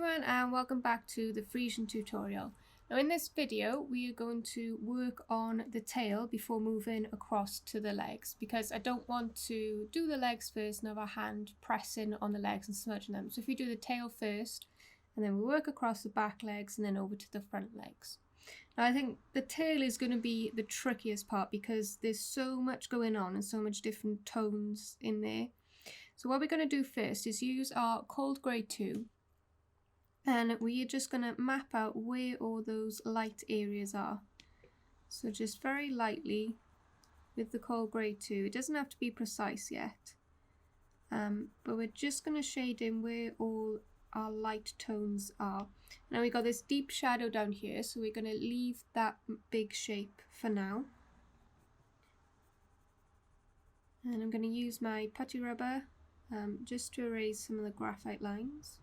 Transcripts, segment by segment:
everyone and welcome back to the Friesian tutorial. Now in this video we are going to work on the tail before moving across to the legs, because I don't want to do the legs first and have our hand pressing on the legs and smudging them. So if we do the tail first and then we work across the back legs and then over to the front legs. Now I think the tail is going to be the trickiest part because there's so much going on and so much different tones in there. So what we're going to do first is use our Cold Grey 2. And we're just going to map out where all those light areas are. So just very lightly with the Cold Grey 2. It doesn't have to be precise yet. But we're just going to shade in where all our light tones are. Now we've got this deep shadow down here, so we're going to leave that big shape for now. And I'm going to use my putty rubber just to erase some of the graphite lines.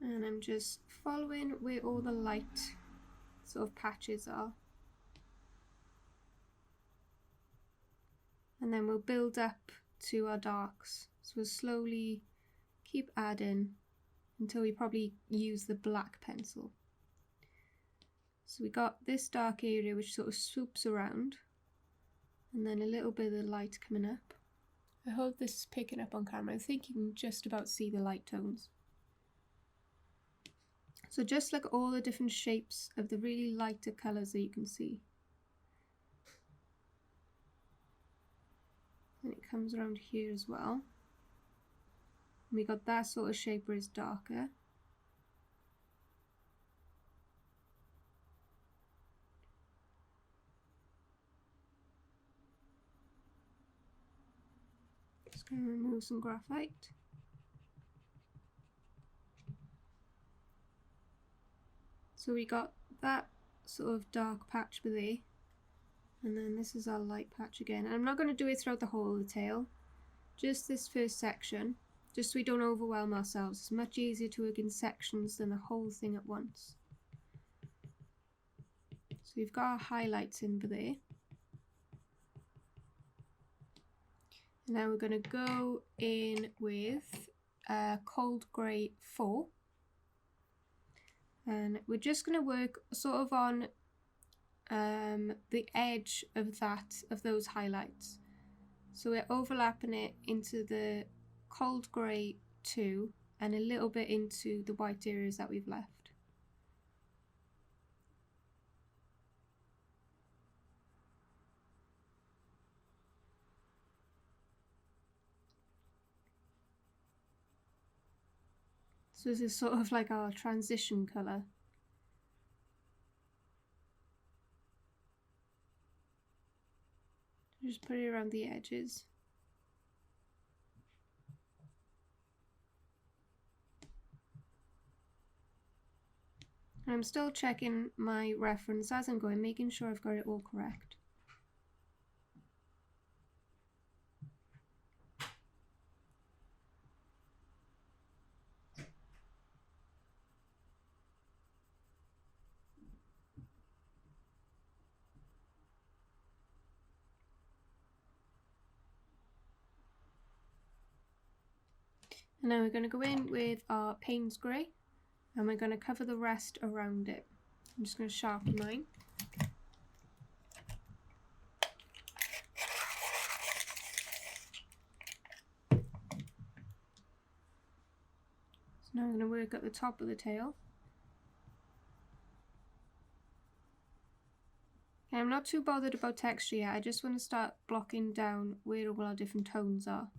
And I'm just following where all the light sort of patches are. And then we'll build up to our darks. So we'll slowly keep adding until we probably use the black pencil. So we got this dark area which sort of swoops around. And then a little bit of the light coming up. I hope this is picking up on camera. I think you can just about see the light tones. So just like all the different shapes of the really lighter colours that you can see. And it comes around here as well. And we got that sort of shape where it's darker. Just going to remove some graphite. So we got that sort of dark patch there, and then this is our light patch again. And I'm not going to do it throughout the whole of the tail, just this first section, just so we don't overwhelm ourselves. It's much easier to work in sections than the whole thing at once. So we've got our highlights in for there. And now we're going to go in with Cold Grey 4. And we're just going to work sort of on the edge of those highlights. So we're overlapping it into the Cold Grey 2 and a little bit into the white areas that we've left. So this is sort of like our transition colour. Just put it around the edges. And I'm still checking my reference as I'm going, making sure I've got it all correct. And now we're going to go in with our Paynes Grey and we're going to cover the rest around it. I'm just going to sharpen mine. So now I'm going to work at the top of the tail. Okay, I'm not too bothered about texture yet, I just want to start blocking down where all our different tones are.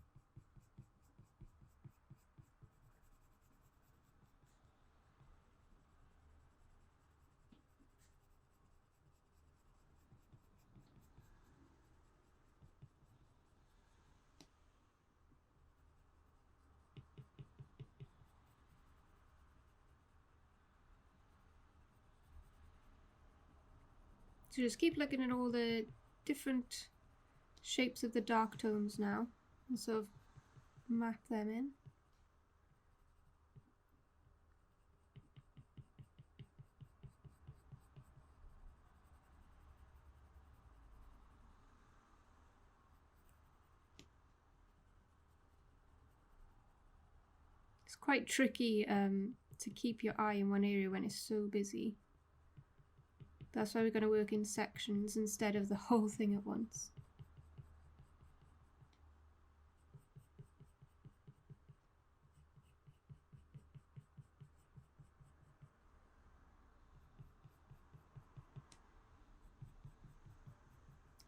So just keep looking at all the different shapes of the dark tones now and sort of map them in. It's quite tricky to keep your eye in one area when it's so busy. That's why we're going to work in sections instead of the whole thing at once.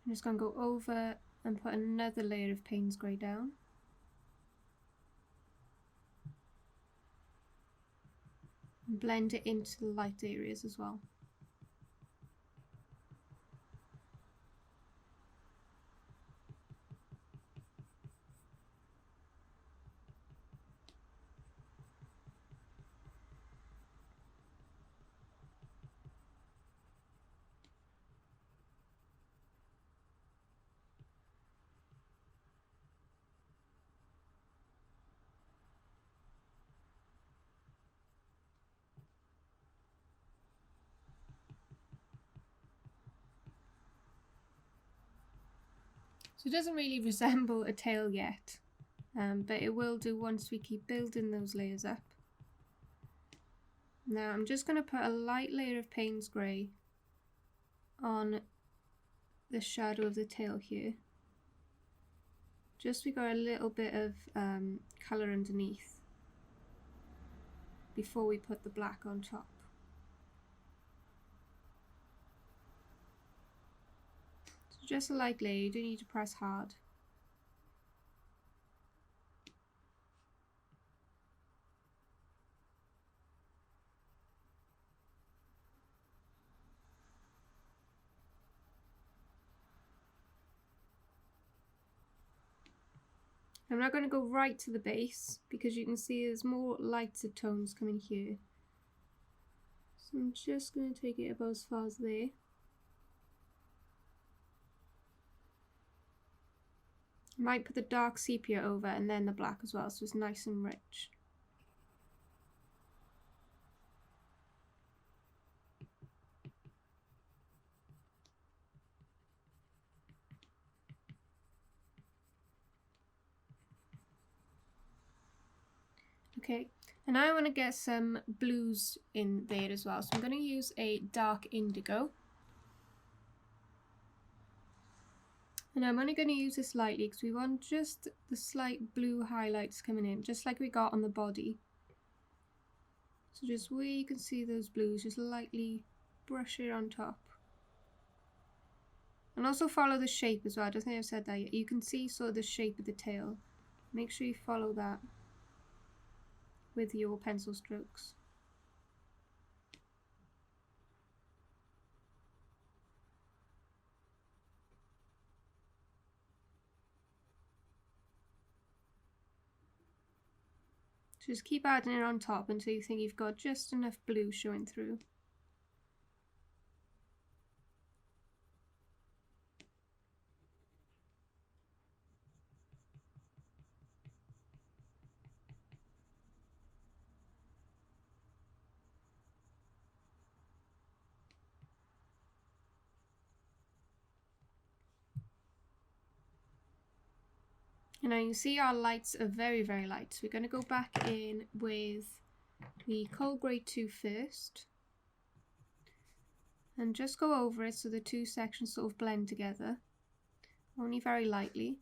I'm just going to go over and put another layer of Paynes Grey down. And blend it into the light areas as well. So it doesn't really resemble a tail yet, but it will do once we keep building those layers up. Now I'm just going to put a light layer of Paynes Grey on the shadow of the tail here. Just so we got a little bit of colour underneath before we put the black on top. So just a light layer, you don't need to press hard. I'm not going to go right to the base because you can see there's more lighter tones coming here. So I'm just going to take it about as far as there. I might put the dark sepia over and then the black as well, so it's nice and rich. Okay, and now I want to get some blues in there as well, so I'm going to use a dark indigo. And I'm only going to use this lightly because we want just the slight blue highlights coming in, just like we got on the body. So just where you can see those blues, just lightly brush it on top. And also follow the shape as well. I don't think I've said that yet. You can see sort of the shape of the tail. Make sure you follow that with your pencil strokes. Just keep adding it on top until you think you've got just enough blue showing through. And now you see our lights are very, very light. So we're going to go back in with the Cold Grey 2 first. And just go over it so the two sections sort of blend together. Only very lightly.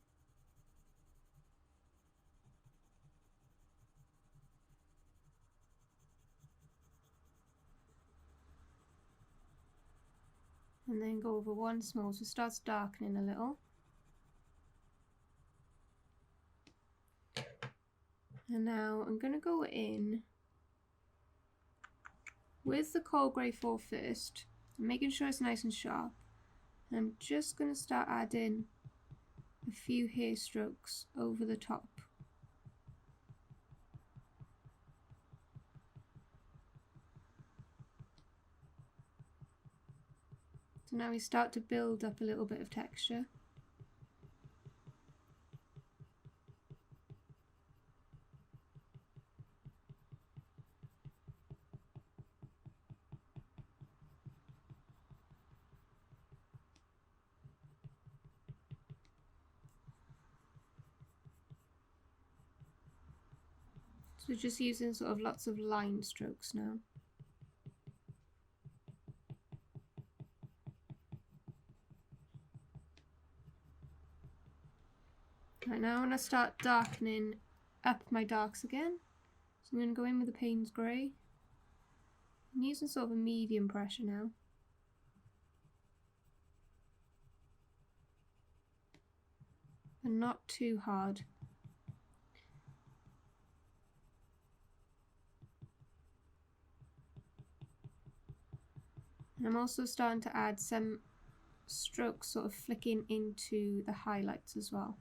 And then go over once more so it starts darkening a little. And now I'm going to go in with the Cold Grey 4 first, making sure it's nice and sharp. And I'm just going to start adding a few hair strokes over the top. So now we start to build up a little bit of texture. So just using sort of lots of line strokes now. Right, now I'm going to start darkening up my darks again. So I'm going to go in with the Paynes Grey. I'm using sort of a medium pressure now. And not too hard. And I'm also starting to add some strokes sort of flicking into the highlights as well.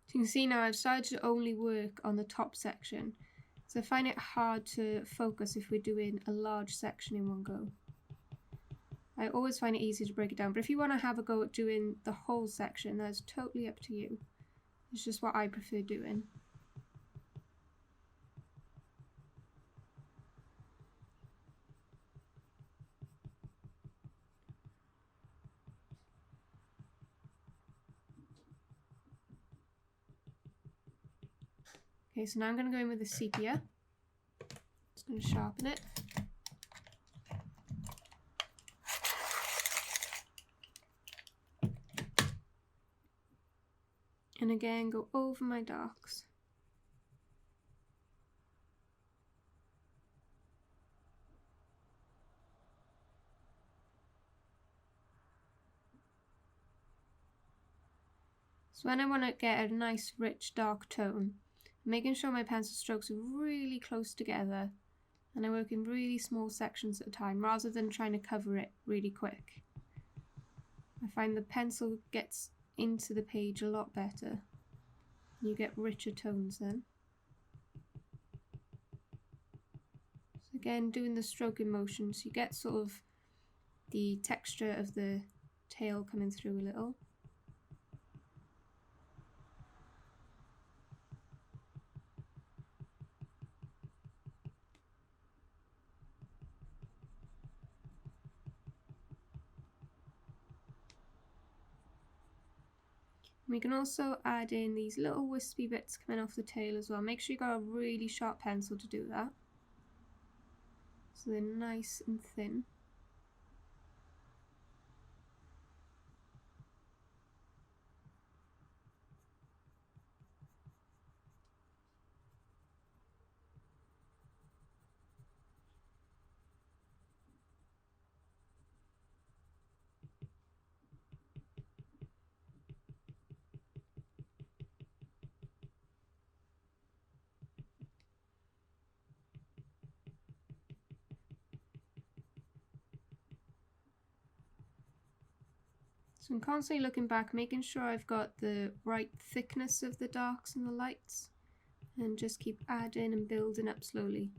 So you can see now I've started to only work on the top section. So I find it hard to focus if we're doing a large section in one go. I always find it easy to break it down, but if you want to have a go at doing the whole section, that's totally up to you. It's just what I prefer doing. Okay, so now I'm going to go in with the sepia. Just going to sharpen it. And again, go over my darks. So when I want to get a nice rich dark tone, I'm making sure my pencil strokes are really close together and I work in really small sections at a time rather than trying to cover it really quick. I find the pencil gets into the page a lot better. You get richer tones then. So again, doing the stroking motions, you get sort of the texture of the tail coming through a little. We can also add in these little wispy bits coming off the tail as well. Make sure you got a really sharp pencil to do that, so they're nice and thin. So I'm constantly looking back, making sure I've got the right thickness of the darks and the lights, and just keep adding and building up slowly.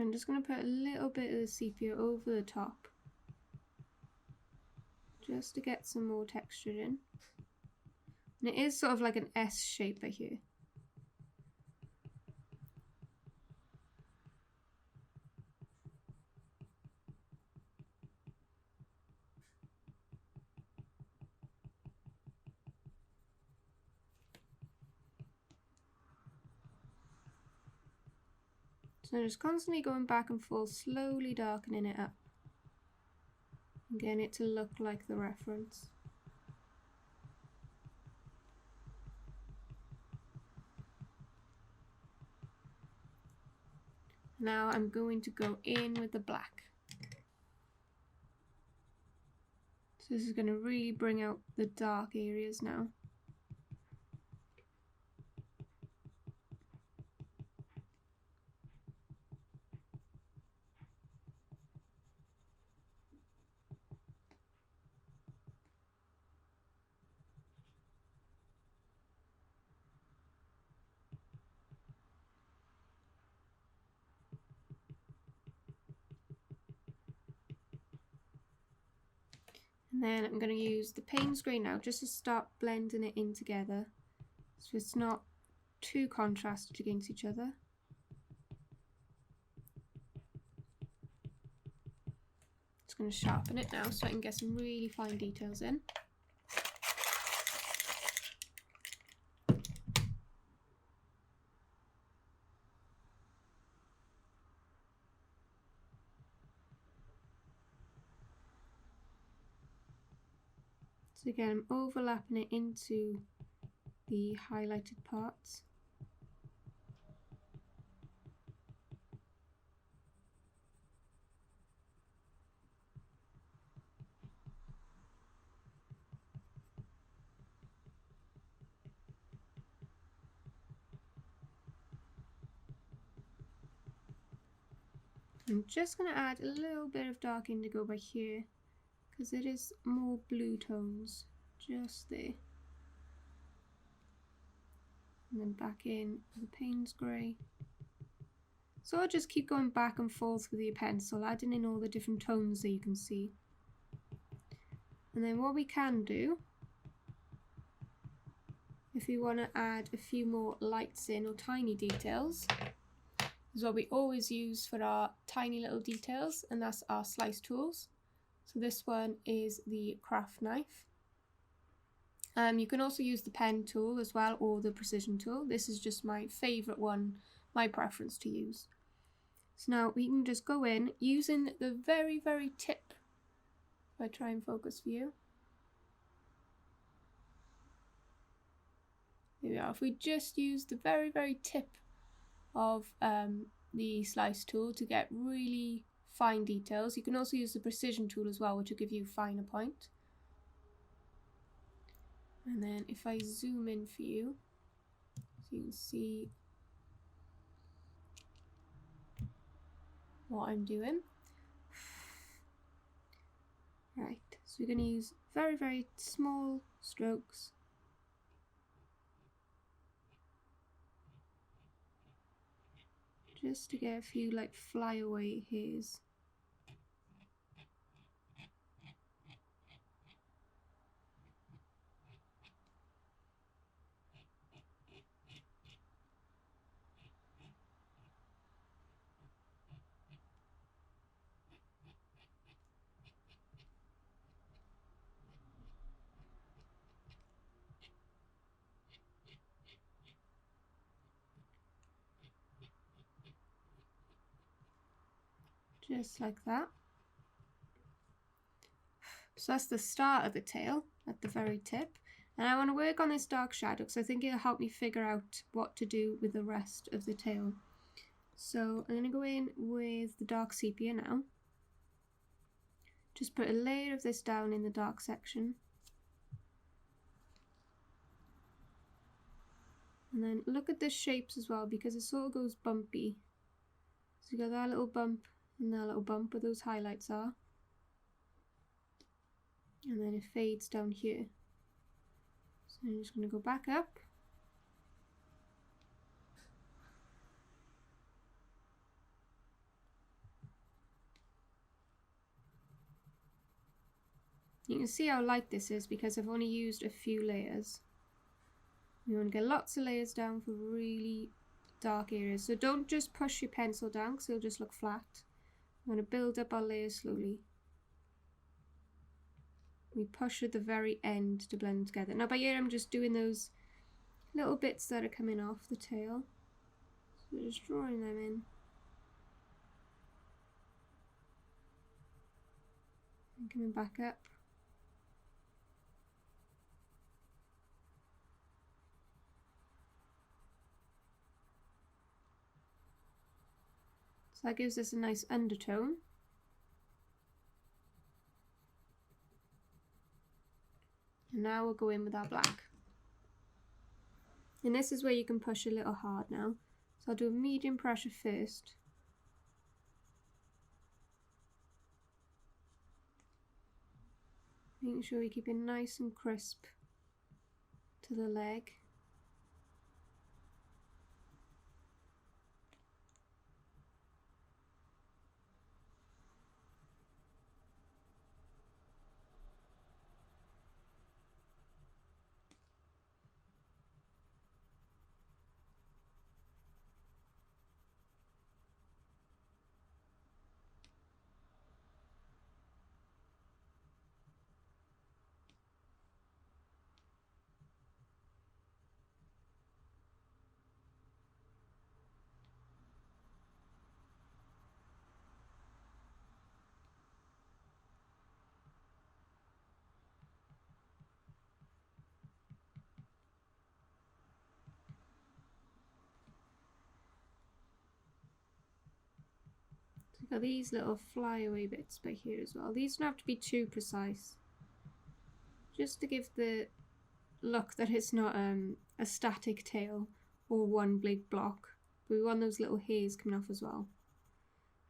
I'm just going to put a little bit of the sepia over the top, just to get some more texture in. And it is sort of like an S shape here. So I'm just constantly going back and forth, slowly darkening it up, and getting it to look like the reference. Now I'm going to go in with the black. So this is going to really bring out the dark areas now. And then I'm going to use the Paynes Grey now just to start blending it in together so it's not too contrasted against each other. Just going to sharpen it now so I can get some really fine details in. So again, I'm overlapping it into the highlighted parts. I'm just going to add a little bit of dark indigo by here because it is more blue tones, just there. And then back in the Paynes Grey. So I'll just keep going back and forth with your pencil, adding in all the different tones that you can see. And then what we can do, if we want to add a few more lights in or tiny details, is what we always use for our tiny little details, and that's our slice tools. So this one is the craft knife. You can also use the pen tool as well, or the precision tool. This is just my favourite one, my preference to use. So now we can just go in using the very, very tip. If I try and focus for you. There we are. If we just use the very, very tip of the slice tool to get really fine details. You can also use the precision tool as well, which will give you finer point. And then if I zoom in for you, so you can see what I'm doing. Right, so we're going to use very, very small strokes. Just to get a few like flyaway hairs. Just like that. So that's the start of the tail at the very tip. And I want to work on this dark shadow because I think it'll help me figure out what to do with the rest of the tail. So I'm going to go in with the dark sepia now. Just put a layer of this down in the dark section. And then look at the shapes as well, because it sort of goes bumpy. So you got that little bump and that little bump where those highlights are. And then it fades down here. So I'm just going to go back up. You can see how light this is because I've only used a few layers. You want to get lots of layers down for really dark areas. So don't just push your pencil down because it'll just look flat. I'm going to build up our layers slowly. We push at the very end to blend together. Now by here I'm just doing those little bits that are coming off the tail. So just drawing them in. And coming back up. So that gives us a nice undertone. And now we'll go in with our black. And this is where you can push a little hard now. So I'll do a medium pressure first. Making sure we keep it nice and crisp to the leg. got these little flyaway bits by here as well. These don't have to be too precise, just to give the look that it's not a static tail or one big block. But we want those little hairs coming off as well.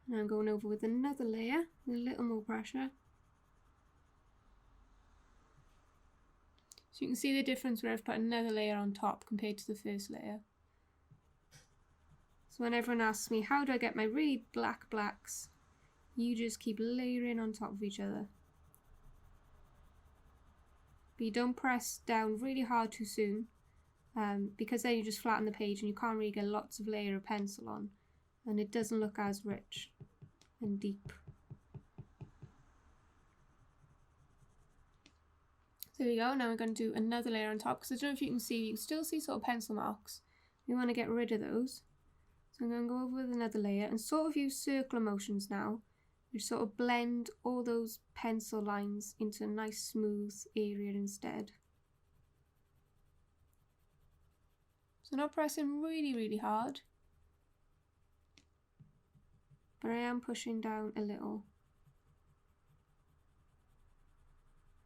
And I'm going over with another layer with a little more pressure. So you can see the difference where I've put another layer on top compared to the first layer. So when everyone asks me, how do I get my really black blacks? You just keep layering on top of each other. But you don't press down really hard too soon, because then you just flatten the page and you can't really get lots of layer of pencil on. And it doesn't look as rich and deep. There we go. Now we're going to do another layer on top, because I don't know if you can see, you can still see sort of pencil marks. We want to get rid of those. So I'm going to go over with another layer and sort of use circular motions now, which sort of blend all those pencil lines into a nice smooth area instead. So not pressing really hard, but I am pushing down a little.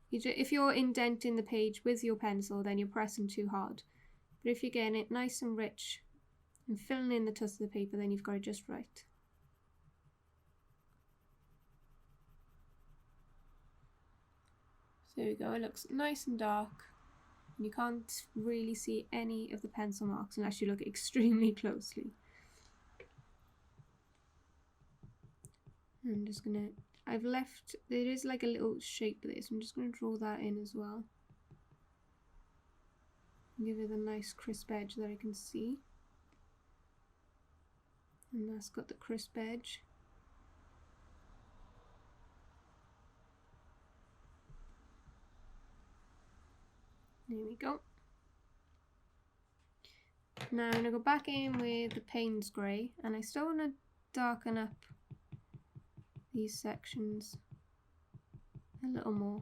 If you're indenting the page with your pencil, then you're pressing too hard. But if you're getting it nice and rich and filling in the tuss of the paper, then you've got it just right. So there we go, it looks nice and dark. And you can't really see any of the pencil marks unless you look extremely closely. I'm just gonna, I've left, there is like a little shape there, so I'm just going to draw that in as well. Give it a nice crisp edge that I can see. And that's got the crisp edge. There we go. Now I'm going to go back in with the Paynes Grey, and I still want to darken up these sections a little more.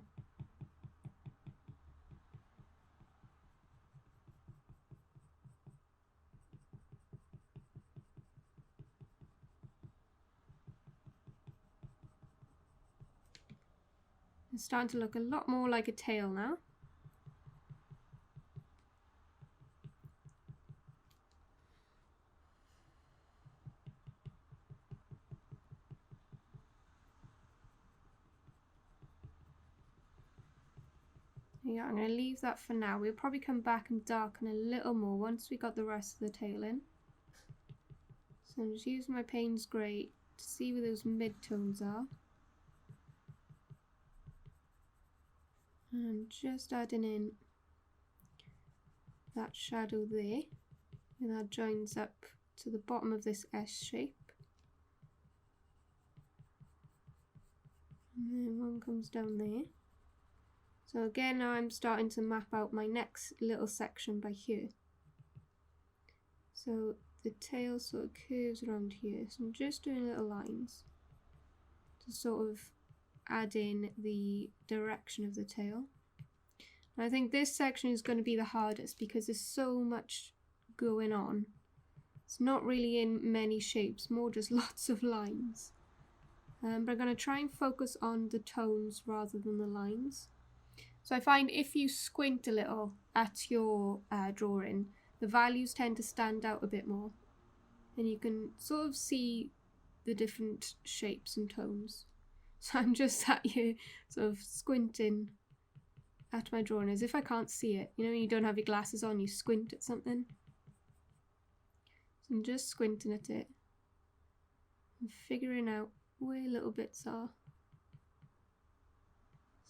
It's starting to look a lot more like a tail now. Yeah, I'm going to leave that for now. We'll probably come back and darken a little more once we got the rest of the tail in. So I'm just using my Paynes Grey to see where those mid-tones are. And just adding in that shadow there. And that joins up to the bottom of this S shape. And then one comes down there. So again, now I'm starting to map out my next little section by here. So the tail sort of curves around here. So I'm just doing little lines to sort of add in the direction of the tail. And I think this section is going to be the hardest because there's so much going on. It's not really in many shapes, more just lots of lines. But I'm going to try and focus on the tones rather than the lines. So I find if you squint a little at your drawing, the values tend to stand out a bit more. And you can sort of see the different shapes and tones. So I'm just sat here sort of squinting at my drawing as if I can't see it. You know, when you don't have your glasses on, you squint at something. So I'm just squinting at it and figuring out where little bits are.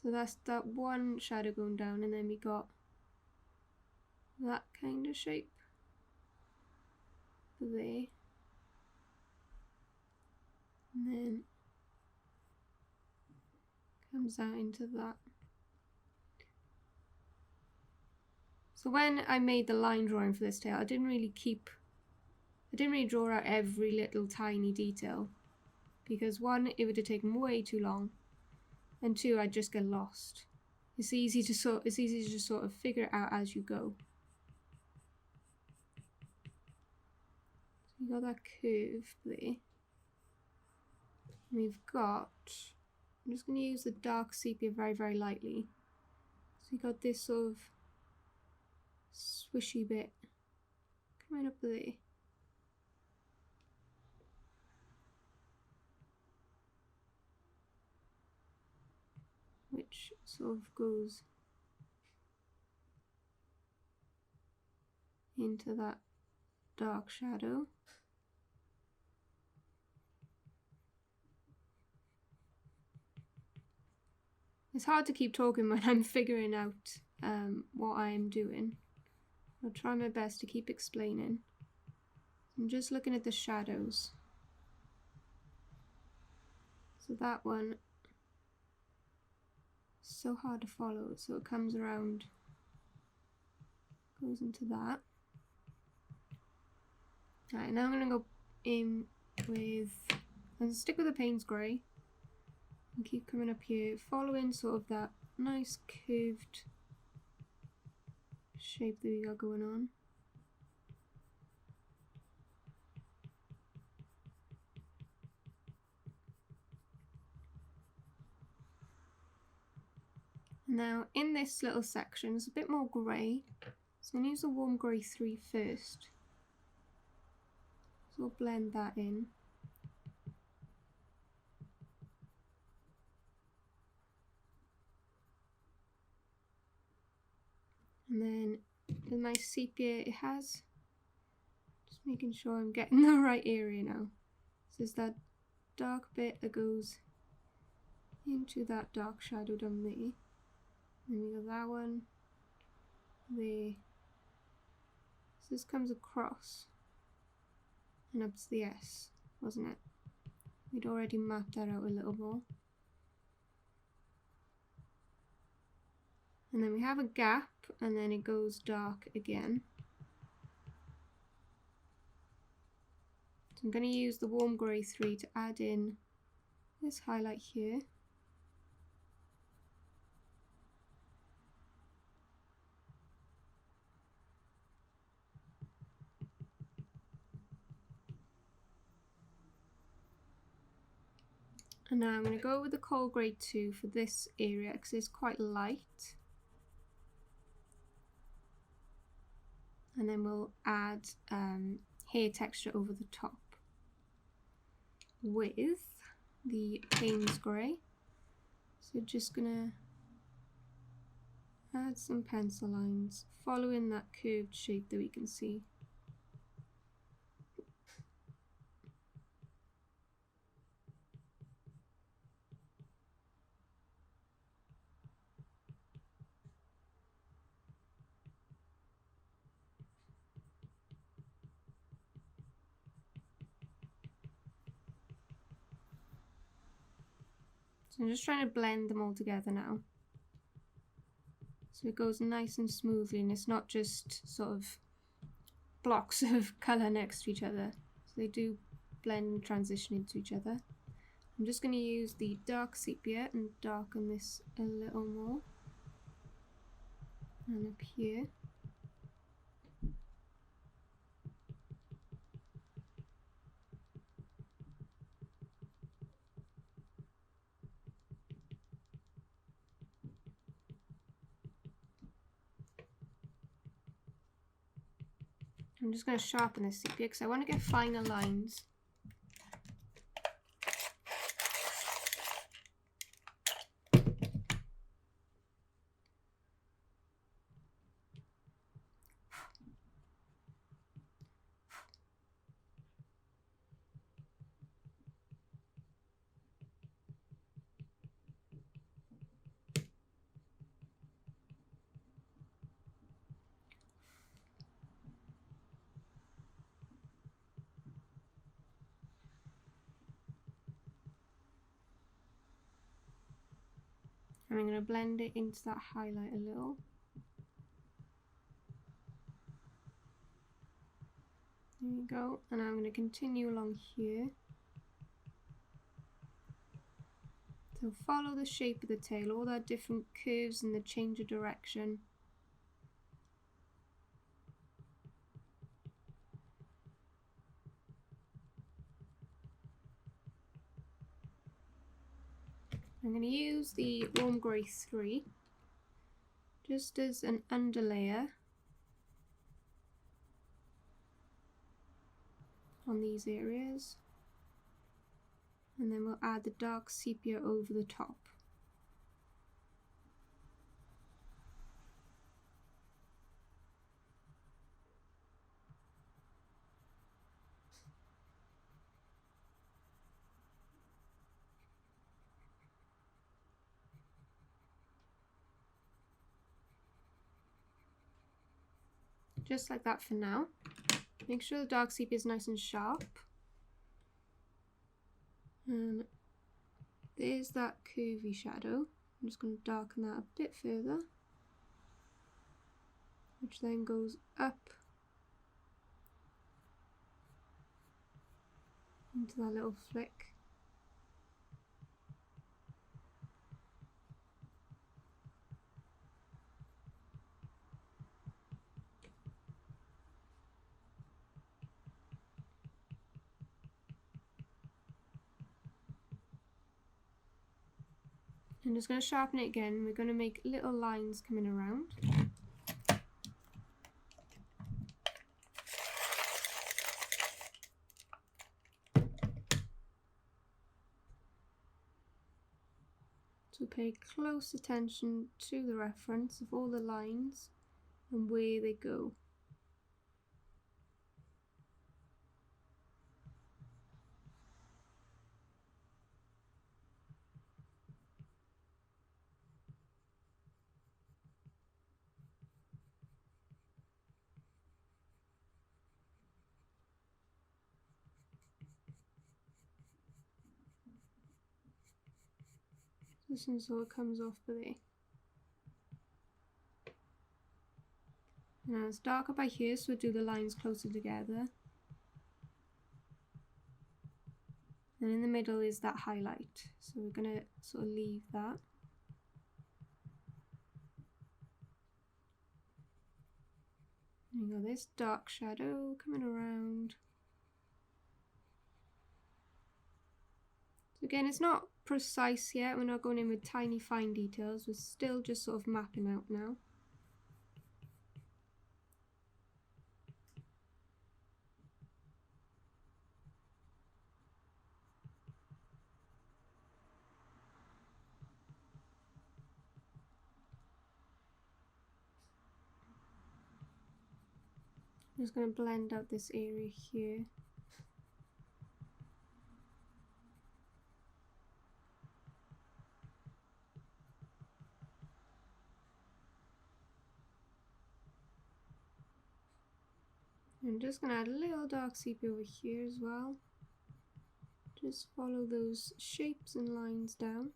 So that's that one shadow going down, and then we got that kind of shape there. And then comes out into that. So when I made the line drawing for this tail, I didn't really draw out every little tiny detail, because one, it would have taken way too long, and two, I'd just get lost. It's easy to just sort of figure it out as you go. So you got that curve there. We've got, I'm just going to use the dark sepia very, very lightly. So we got this sort of swishy bit coming up there. Which sort of goes into that dark shadow. It's hard to keep talking when I'm figuring out what I'm doing. I'll try my best to keep explaining. I'm just looking at the shadows. So that one, so hard to follow, so it comes around, goes into that. Alright, now I'm going to go in with, I'll stick with the Paynes Grey and keep coming up here, following sort of that nice curved shape that we got going on. Now in this little section it's a bit more grey, so I'm going to use the warm grey 3 first. So we'll blend that in. And then with my sepia, it has, just making sure I'm getting the right area now. So there's that dark bit that goes into that dark shadow down there. Then we got that one there. So this comes across and up to the S, wasn't it? We'd already mapped that out a little more. And then we have a gap, and then it goes dark again. So I'm going to use the warm grey 3 to add in this highlight here. And now I'm going to go with the cold grey 2 for this area because it's quite light. And then we'll add hair texture over the top with the Paynes Grey. So just gonna add some pencil lines following that curved shape that we can see. So I'm just trying to blend them all together now. So it goes nice and smoothly and it's not just sort of blocks of colour next to each other. So they do blend and transition into each other. I'm just going to use the dark sepia and darken this a little more. And up here. I'm just going to sharpen this sepia because I want to get finer lines. And I'm going to blend it into that highlight a little. There we go. And I'm going to continue along here. So follow the shape of the tail, all that different curves and the change of direction. I'm going to use the Warm Grey 3 just as an underlayer on these areas, and then we'll add the dark sepia over the top. Just like that for now. Make sure the dark sepia is nice and sharp. And there's that curvy shadow. I'm just going to darken that a bit further, which then goes up into that little flick. I'm just going to sharpen it again. We're going to make little lines coming around. So pay close attention to the reference of all the lines and where they go. This one sort of comes off there. Now it's darker by here, so we'll do the lines closer together. And in the middle is that highlight, so we're going to sort of leave that. And you got this dark shadow coming around. So again, it's not precise yet, we're not going in with tiny fine details, we're still just sort of mapping out now. I'm just going to blend out this area here. I'm just going to add a little dark sepia over here as well. Just follow those shapes and lines down.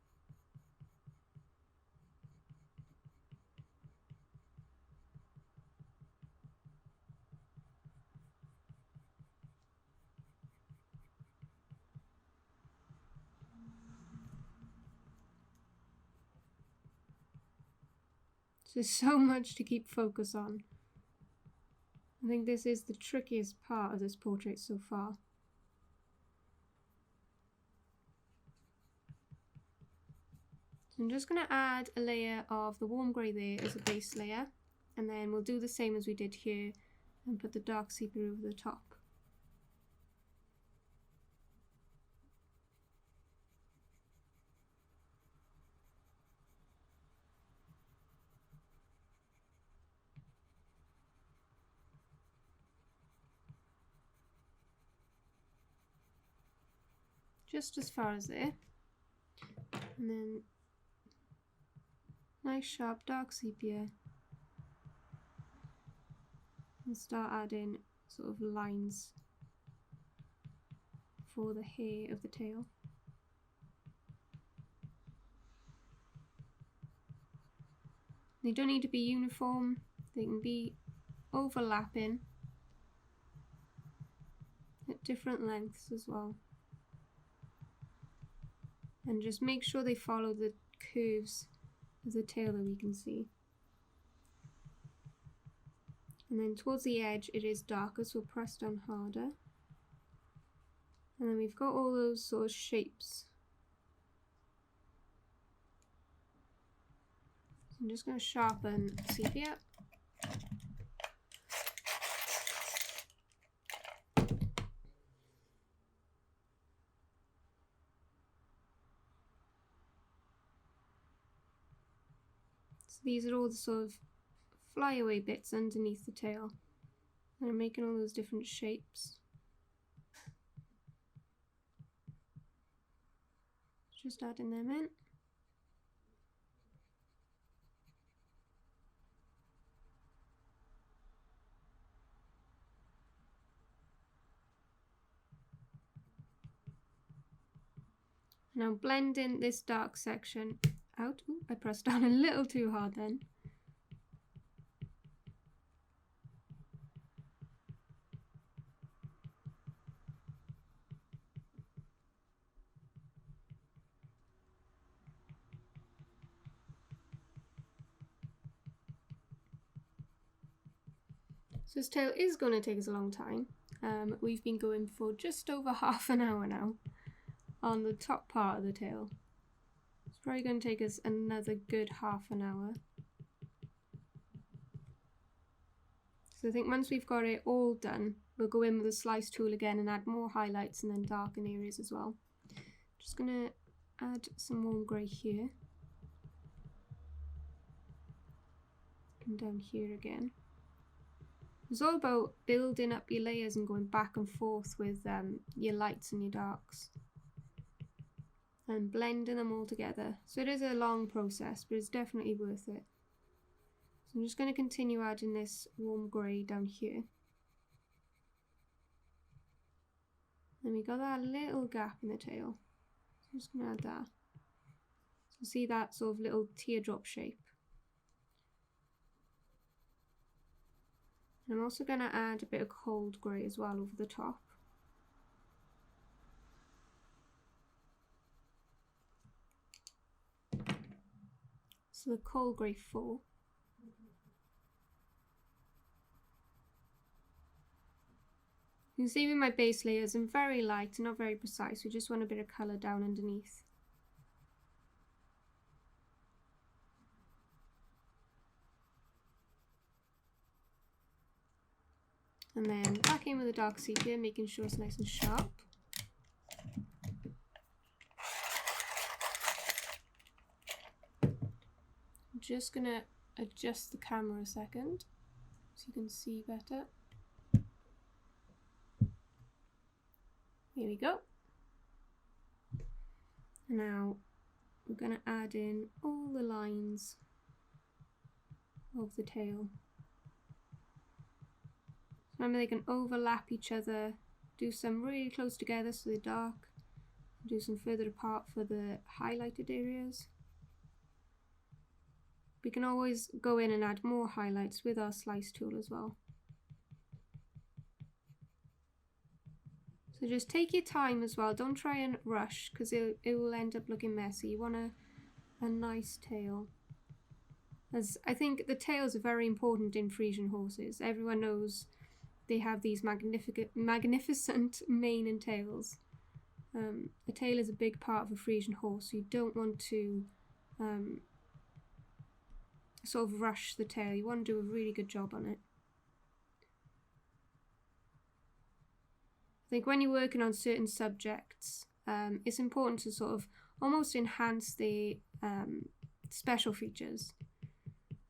There's so much to keep focus on. I think this is the trickiest part of this portrait so far. So I'm just going to add a layer of the warm grey there as a base layer, and then we'll do the same as we did here and put the dark sepia over the top. Just as far as there, and then nice sharp dark sepia, and start adding sort of lines for the hair of the tail. They don't need to be uniform, they can be overlapping at different lengths as well. And just make sure they follow the curves of the tail that we can see. And then towards the edge it is darker, so we'll press down harder. And then we've got all those sort of shapes I'm just going to sharpen Sepia. So these are all the sort of flyaway bits underneath the tail. And I'm making all those different shapes. Just adding them in. Now blending this dark section out. Ooh, I pressed down a little too hard then. So this tail is going to take us a long time. We've been going for just over half an hour now on the top part of the tail. It's probably going to take us another good half an hour. So I think once we've got it all done, we'll go in with a slice tool again and add more highlights and then darken areas as well. Just going to add some warm grey here. And down here again. It's all about building up your layers and going back and forth with your lights and your darks. And blending them all together. So it is a long process, but it's definitely worth it. So I'm just going to continue adding this warm grey down here. Then we got that little gap in the tail. So I'm just going to add that. So see that sort of little teardrop shape. And I'm also going to add a bit of cold grey as well over the top. So the cold grey 4. You can see with my base layers, I'm very light and not very precise. We just want a bit of colour down underneath. And then back in with the dark sepia, making sure it's nice and sharp. I'm just going to adjust the camera a second so you can see better. Here we go. Now we're going to add in all the lines of the tail. Remember, they can overlap each other, do some really close together so they're dark, do some further apart for the highlighted areas. We can always go in and add more highlights with our slice tool as well. So just take your time as well, don't try and rush because it will end up looking messy. You want a nice tail. As I think the tails are very important in Friesian horses. Everyone knows they have these magnificent mane and tails. A tail is a big part of a Friesian horse, so you don't want to sort of rush the tail. You want to do a really good job on it. I think when you're working on certain subjects, it's important to sort of almost enhance the special features.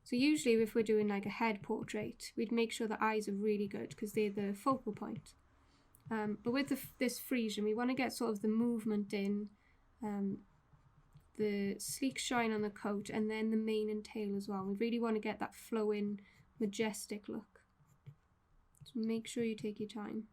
So usually if we're doing like a head portrait, we'd make sure the eyes are really good because they're the focal point. But with this Friesian, we want to get sort of the movement in, the sleek shine on the coat, and then the mane and tail as well. We really want to get that flowing, majestic look. So make sure you take your time.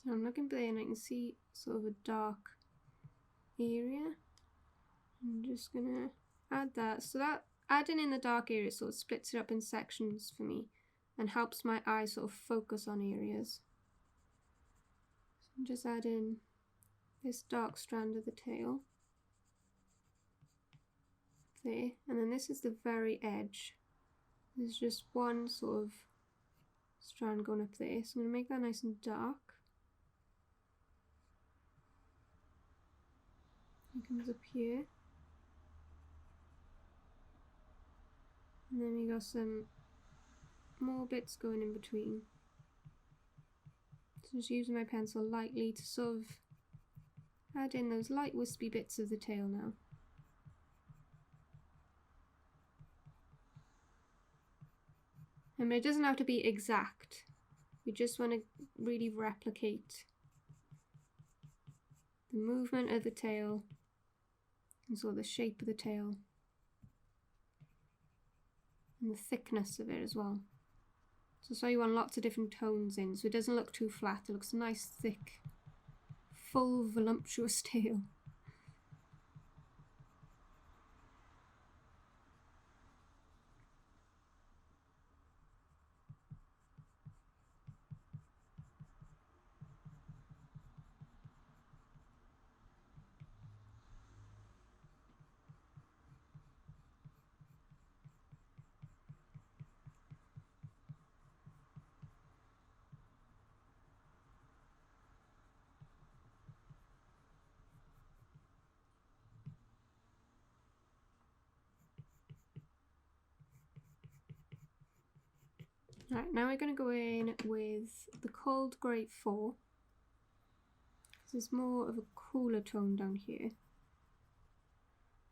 So I'm looking there and I can see sort of a dark area. I'm just gonna add that. So that adding in the dark area sort of splits it up in sections for me and helps my eye sort of focus on areas. So I'm just adding this dark strand of the tail there, and then this is the very edge. There's just one sort of strand going up there, so I'm going to make that nice and dark. It comes up here, and then we got some more bits going in between. So just using my pencil lightly to sort of add in those light wispy bits of the tail now. And it doesn't have to be exact. We just want to really replicate the movement of the tail and sort of the shape of the tail and the thickness of it as well. So you want lots of different tones in, so it doesn't look too flat. It looks a nice, thick, full, voluptuous tail. Right, now we're going to go in with the Cold Grey 4. This is more of a cooler tone down here.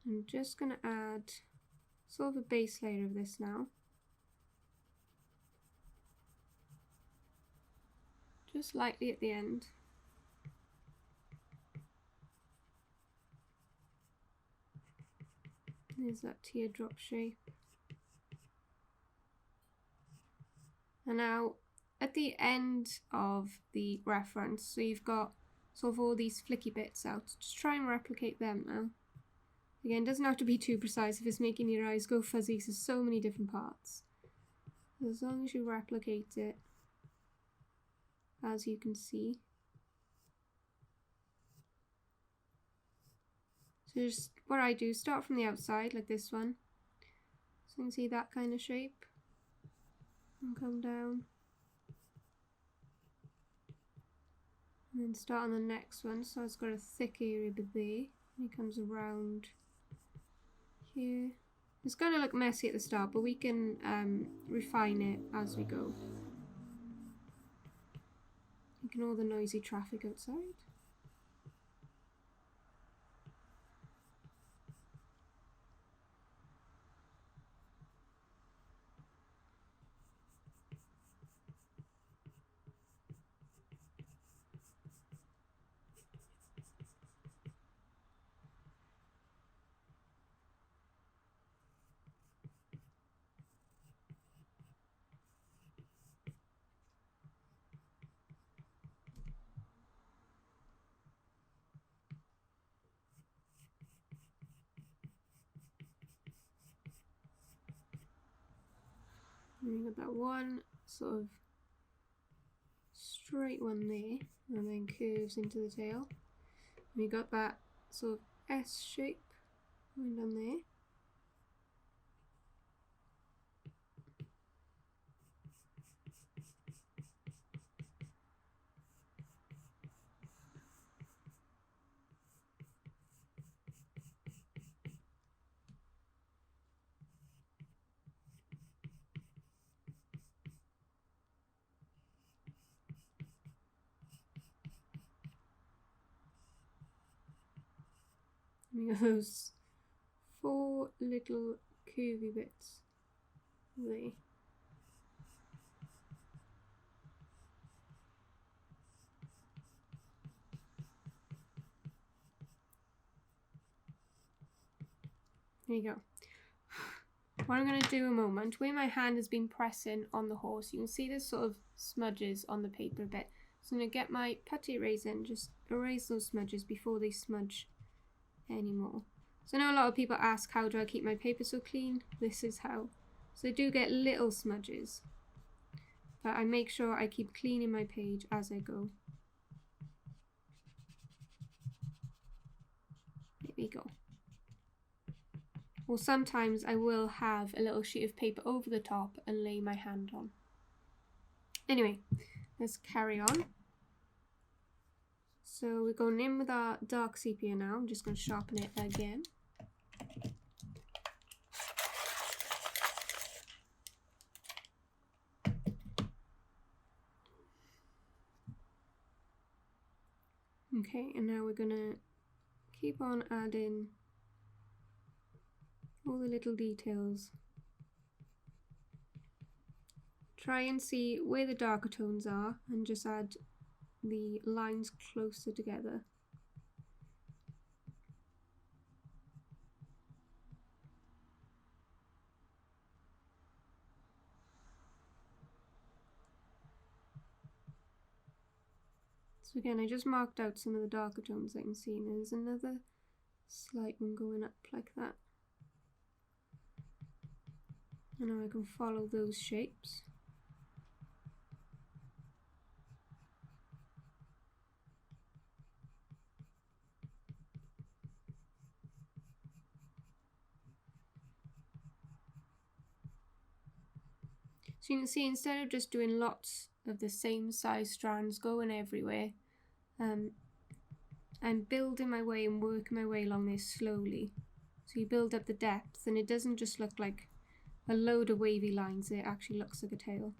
I'm just going to add sort of a base layer of this now. Just lightly at the end. There's that teardrop shape. And now at the end of the reference, so you've got sort of all these flicky bits out, just try and replicate them now. Again, it doesn't have to be too precise if it's making your eyes go fuzzy, so there's so many different parts. As long as you replicate it, as you can see. So just what I do, start from the outside like this one. So you can see that kind of shape. And come down. And then start on the next one. So it's got a thick area there. And it comes around here. It's going to look messy at the start, but we can refine it as we go. Ignore the noisy traffic outside. And we got that one sort of straight one there, and then curves into the tail. And we got that sort of S shape going down there. We got those 4 little curvy bits there. There you go. What I'm going to do a moment, where my hand has been pressing on the horse, you can see there's sort of smudges on the paper a bit. So I'm going to get my putty eraser and just erase those smudges before they smudge anymore. So I know a lot of people ask, how do I keep my paper so clean? This is how. So I do get little smudges, but I make sure I keep cleaning my page as I go. There we go. Or sometimes I will have a little sheet of paper over the top and lay my hand on. Anyway, let's carry on. So we're going in with our dark sepia now. I'm just going to sharpen it again. Okay, and now we're going to keep on adding all the little details. Try and see where the darker tones are and just add the lines closer together. So again, I just marked out some of the darker tones I can see, and there's another slight one going up like that. And now I can follow those shapes. So you can see, instead of just doing lots of the same size strands going everywhere, I'm building my way and working my way along this slowly. So you build up the depth and it doesn't just look like a load of wavy lines, it actually looks like a tail.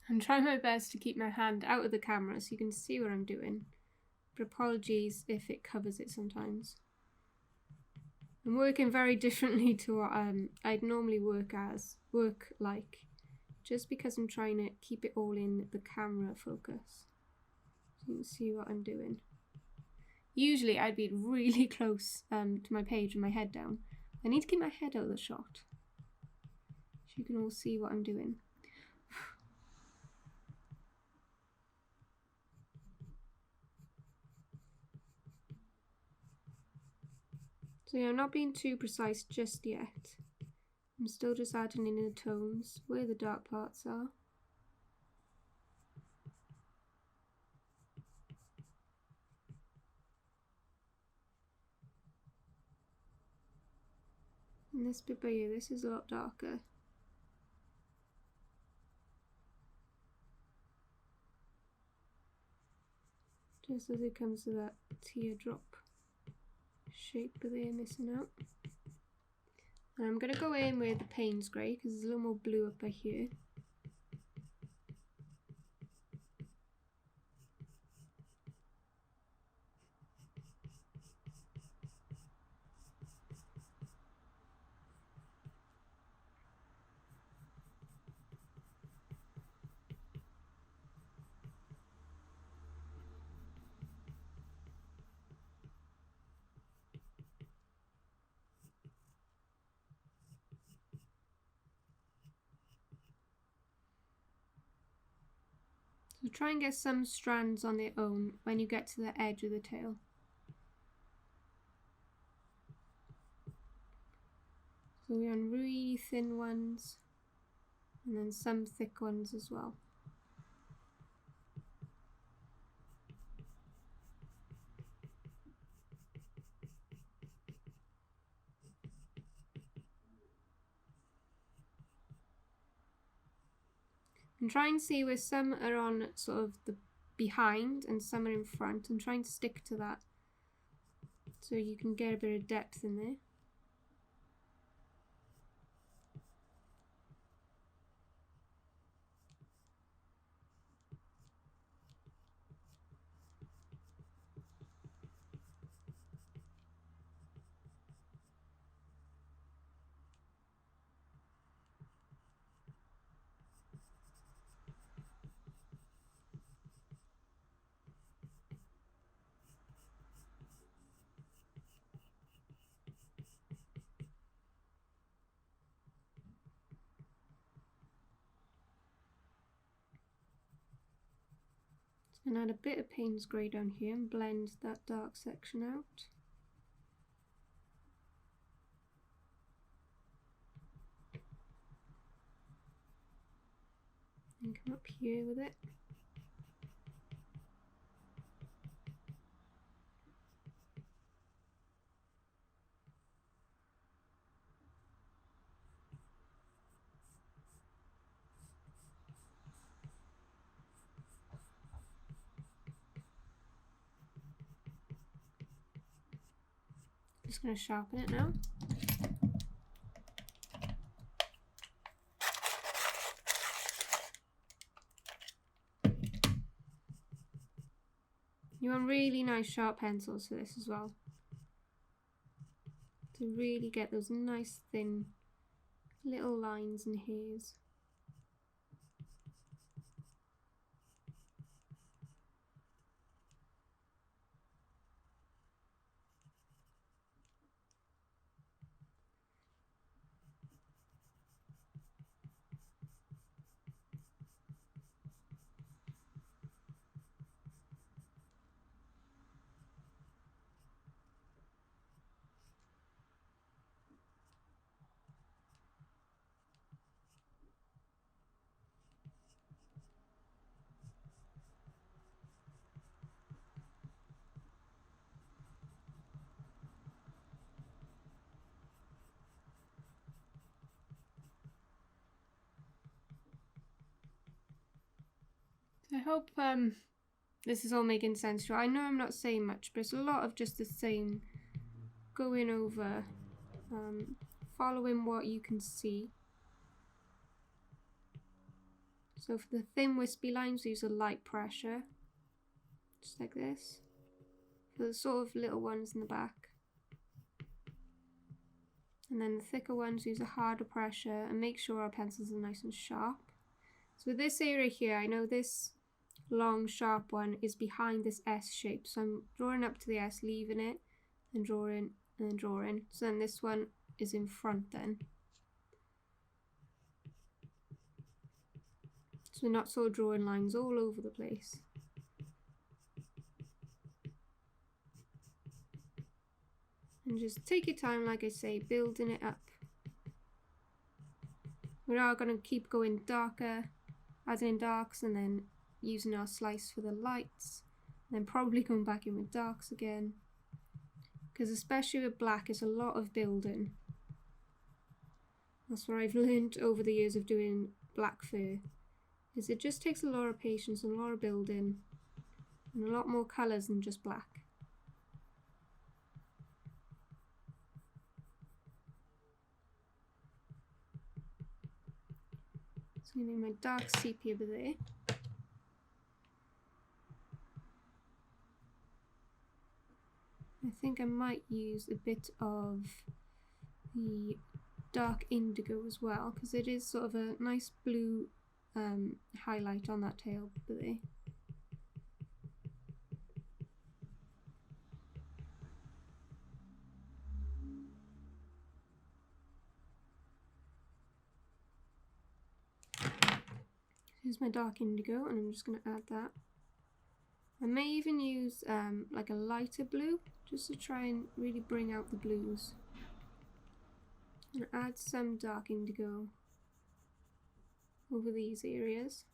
I'm trying my best to keep my hand out of the camera so you can see what I'm doing, but apologies if it covers it sometimes. I'm working very differently to what I'd normally work like, just because I'm trying to keep it all in the camera focus. So you can see what I'm doing. Usually I'd be really close to my page with my head down. I need to keep my head out of the shot so you can all see what I'm doing. So yeah, I'm not being too precise just yet. I'm still just adding in the tones where the dark parts are. And this bit by here, this is a lot darker. Just as it comes to that teardrop shape there missing out. And I'm going to go in with the Paynes Grey because there's a little more blue up by here. So try and get some strands on their own when you get to the edge of the tail. So we're on really thin ones and then some thick ones as well. And try and see where some are on sort of the behind and some are in front, and try and stick to that so you can get a bit of depth in there. And add a bit of Paynes Grey down here and blend that dark section out. And come up here with it. Just going to sharpen it now. You want really nice sharp pencils for this as well, to really get those nice thin little lines and hairs. I hope this is all making sense to you. I know I'm not saying much, but it's a lot of just the same, going over, following what you can see. So for the thin wispy lines, we use a light pressure, just like this. For the sort of little ones in the back. And then the thicker ones, use a harder pressure and make sure our pencils are nice and sharp. So with this area here, I know this long sharp one is behind this S shape, so I'm drawing up to the S, leaving it, and drawing, and then drawing. So then this one is in front then. So we're not sort of drawing lines all over the place. And just take your time, like I say, building it up. We are going to keep going darker, adding in darks, and then using our slice for the lights, and then probably going back in with darks again, because especially with black, it's a lot of building. That's what I've learned over the years of doing black fur, is it just takes a lot of patience and a lot of building, and a lot more colours than just black. So I'm going to make my dark sepia over there. I think I might use a bit of the dark indigo as well, because it is sort of a nice blue highlight on that tail there. Here's my dark indigo, and I'm just going to add that. I may even use like a lighter blue, just to try and really bring out the blues. And add some dark indigo over these areas.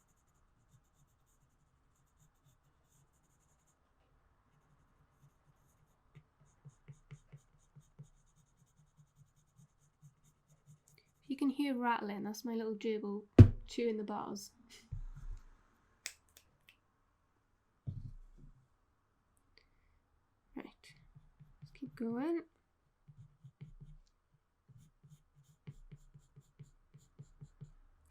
If you can hear rattling, that's my little gerbil chewing the bars. Right, let's keep going.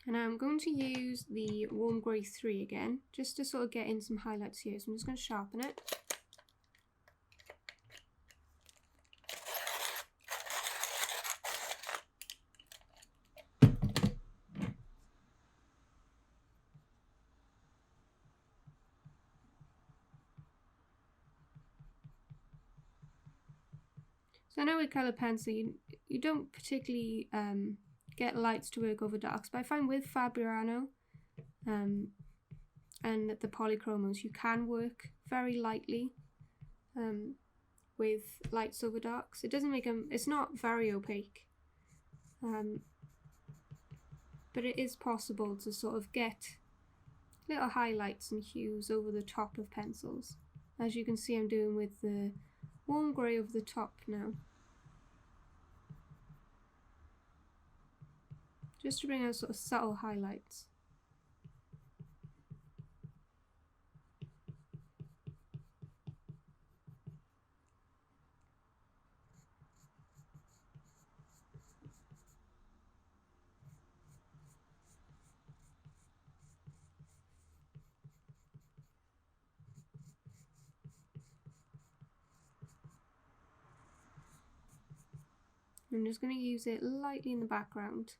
And I'm going to use the Warm Grey 3 again, just to sort of get in some highlights here. So I'm just going to sharpen it. So I know with colour pencil, you don't particularly get lights to work over darks, but I find with Fabriano, and the Polychromos, you can work very lightly with lights over darks. It doesn't make them, it's not very opaque, but it is possible to sort of get little highlights and hues over the top of pencils, as you can see I'm doing with the warm grey over the top now, just to bring out sort of subtle highlights. I'm just going to use it lightly in the background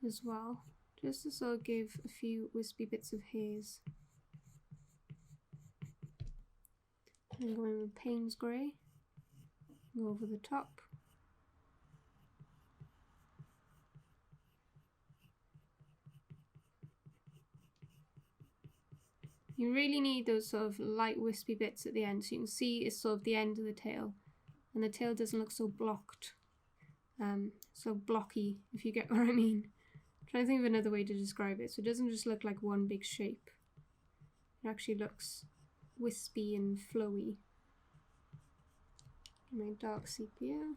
as well, just to sort of give a few wispy bits of haze. I'm going with Paynes Grey, go over the top. You really need those sort of light wispy bits at the end, so you can see it's sort of the end of the tail, and the tail doesn't look so blocked. So blocky, if you get what I mean. I'm trying to think of another way to describe it, so it doesn't just look like one big shape. It actually looks wispy and flowy. My dark sepia.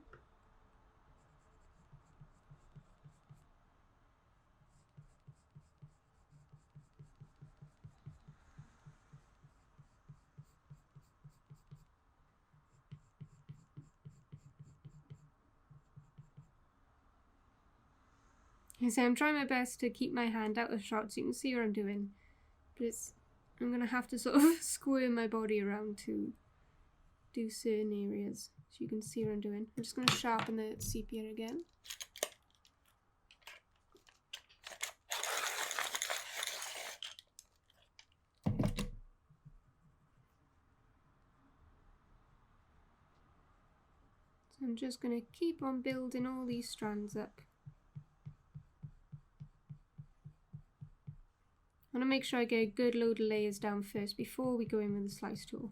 I'm trying my best to keep my hand out of shot so you can see what I'm doing, but I'm going to have to sort of squirm my body around to do certain areas so you can see what I'm doing. I'm just going to sharpen the sepia again. So I'm just going to keep on building all these strands up. I want to make sure I get a good load of layers down first before we go in with the slice tool.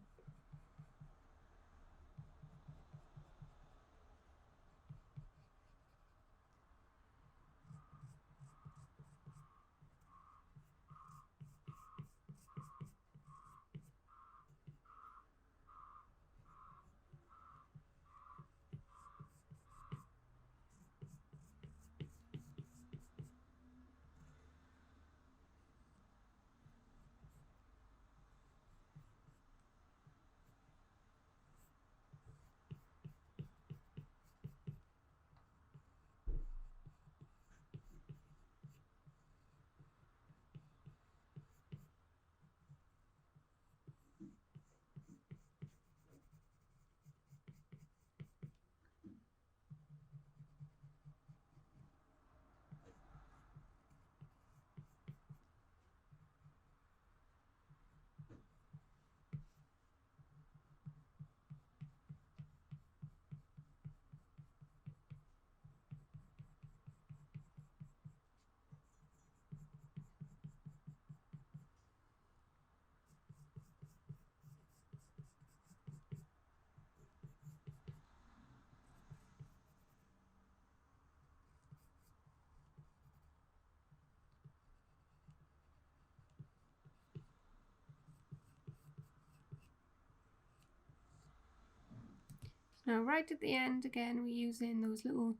Now right at the end again we're using those little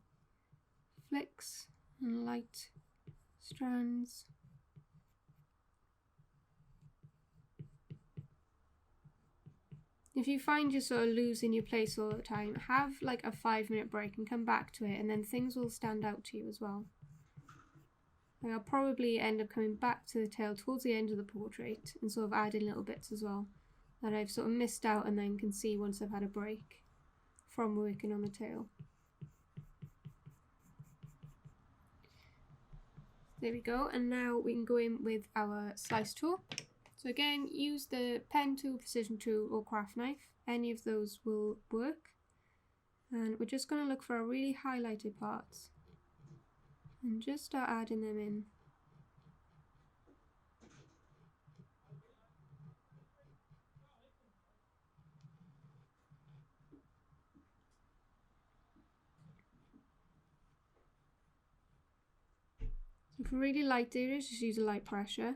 flicks and light strands. If you find you're sort of losing your place all the time, have like a 5-minute break and come back to it, and then things will stand out to you as well. Like I'll probably end up coming back to the tail towards the end of the portrait and sort of adding little bits as well that I've sort of missed out and then can see once I've had a break from working on the tail. There we go, and now we can go in with our slice tool. So again, use the pen tool, precision tool or craft knife, any of those will work. And we're just going to look for our really highlighted parts and just start adding them in. For really light areas, just use a light pressure.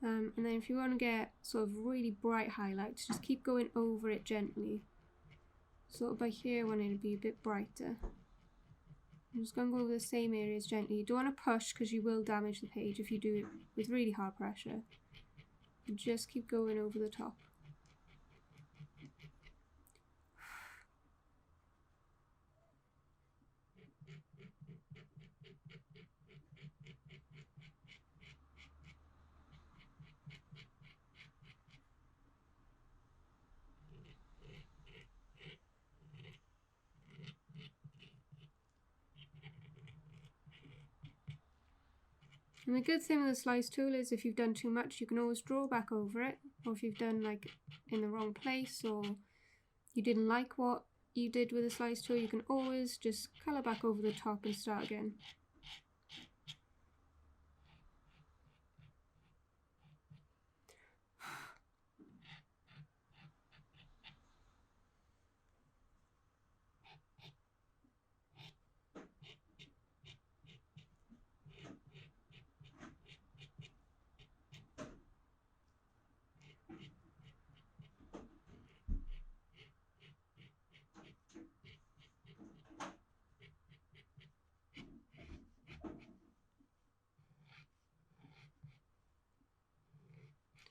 And then if you want to get sort of really bright highlights, just keep going over it gently. Sort of by here I want it to be a bit brighter. I'm just going to go over the same areas gently. You don't want to push because you will damage the page if you do it with really hard pressure. And just keep going over the top. And the good thing with the slice tool is if you've done too much, you can always draw back over it. Or if you've done like in the wrong place or you didn't like what you did with the slice tool, you can always just colour back over the top and start again.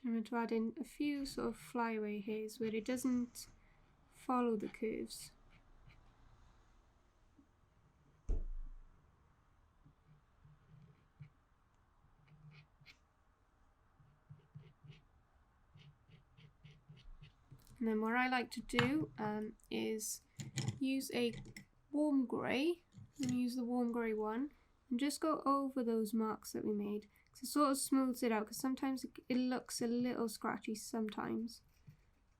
I'm going to add in a few sort of flyaway hairs where it doesn't follow the curves. And then what I like to do is use a warm grey, and use the warm grey one, and just go over those marks that we made. It sort of smooths it out because sometimes it looks a little scratchy sometimes.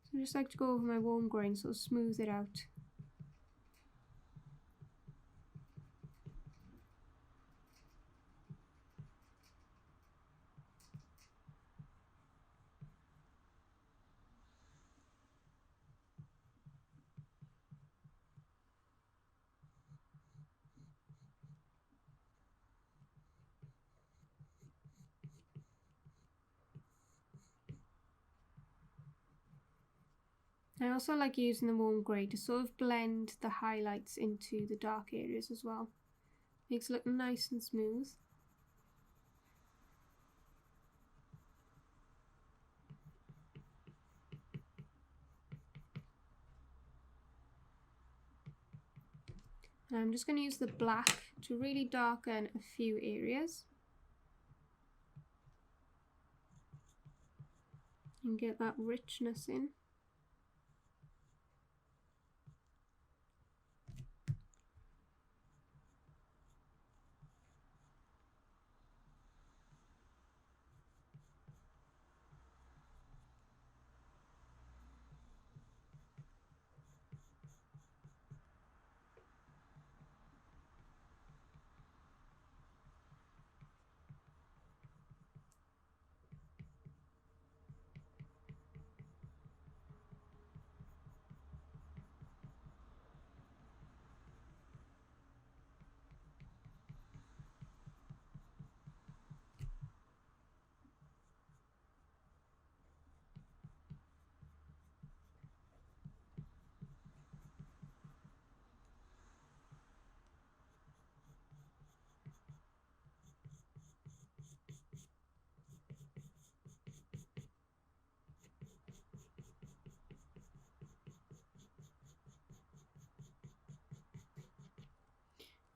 So I just like to go over my warm grey and sort of smooth it out. I also like using the warm grey to sort of blend the highlights into the dark areas as well. Makes it look nice and smooth. And I'm just going to use the black to really darken a few areas. And get that richness in.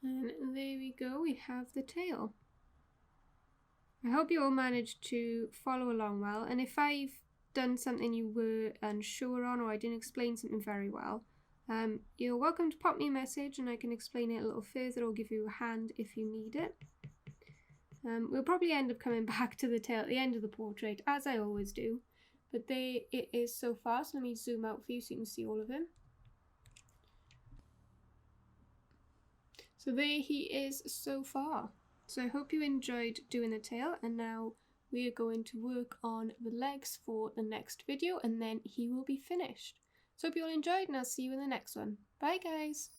And there we go, we have the tail. I hope you all managed to follow along well, and if I've done something you were unsure on or I didn't explain something very well, you're welcome to pop me a message and I can explain it a little further or give you a hand if you need it. We'll probably end up coming back to the tail at the end of the portrait, as I always do, but there it is so far, so let me zoom out for you so you can see all of him. So there he is so far. So I hope you enjoyed doing the tail, and now we are going to work on the legs for the next video and then he will be finished. So hope you all enjoyed and I'll see you in the next one. Bye guys!